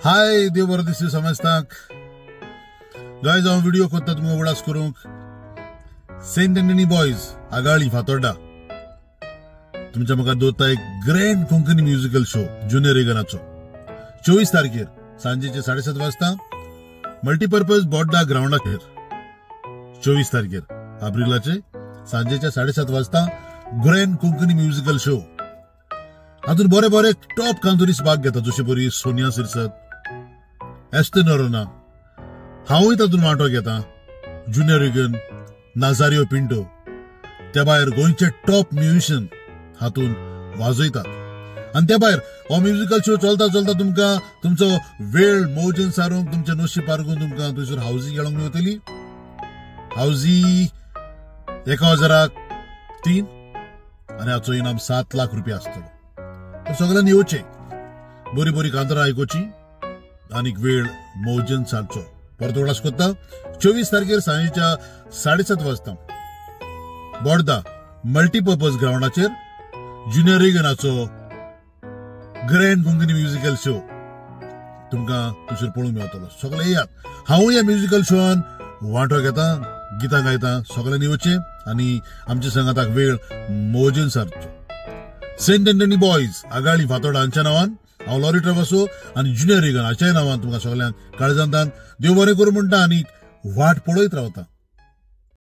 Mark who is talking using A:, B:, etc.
A: हाय देव बरो दीस समजताक गायज हांव व्हिडिओ कोत्ता तुमकां उगडास करूंक सेंट एंटनी बॉयज आगाळी फातोड्डा तुमच्या म्हाका दवरता एक grand Konkani musical show junior रेगनाचो 24 तारखेर सांजेचे 7:30 वाजता मल्टीपर्पज बोड्डा ग्राउंडाचेर 24 तारखेर एप्रिलाचे सांजेच्या 7:30 वाजता ग्रँड कोंकणी म्युजिकल शो हातून बरे बरे टॉप कांतुरीस भाग घेता जशे परी सोनिया सिरसत एस्टेन अरोना हांवूय तातून वांटो घेता ज्युनियर रेगन नाझारियो पिंटो त्या भायर गोंयचे टॉप म्युजिशियन हातून वाजयतात आणि त्या भायर हो म्युजिकल शो चलता चलता तुमकां तुमचो वेळ मौजेन सारूंक तुमचे नशीब पारगून तुमकां थंयसर हावजी खेळोंक मेळटली हावजी 1003 आणि हाचो इनाम 7 लाख रुपया आसतलो सगळ्यांनी येवचे बरी बरी कांतरां आयकुची आणि वेळ मौजेन सारचो परत उगडास कोत्ता 24 तारखेर सांजेच्या 7:30 वाजता बोड्डा मल्टीपर्पज ग्राउंडाचेर ज्युनियर रेगनाचो ग्रँड कोंकणी म्युजिकल शो तुमकां थंयसर पळोवंक मेळटलो सगळे येयात हांवूय ह्या म्युजिकल शोआन वांटो घेता गितां गायता सगळ्यांनी येवचे आणि आमच्या संगाताक वेळ मौजेन सारचो सेंट एंटनी बॉयज आगाळी फातोड्डा हांच्या नांवान हांव लॉरी ट्रॅव्हर्सो आणि ज्युनियर रेगन हाच्याय नांवान तुमकां सगळ्यांक काळजांतान देव बरें करूं म्हणटा आनी वाट पळयत रावता।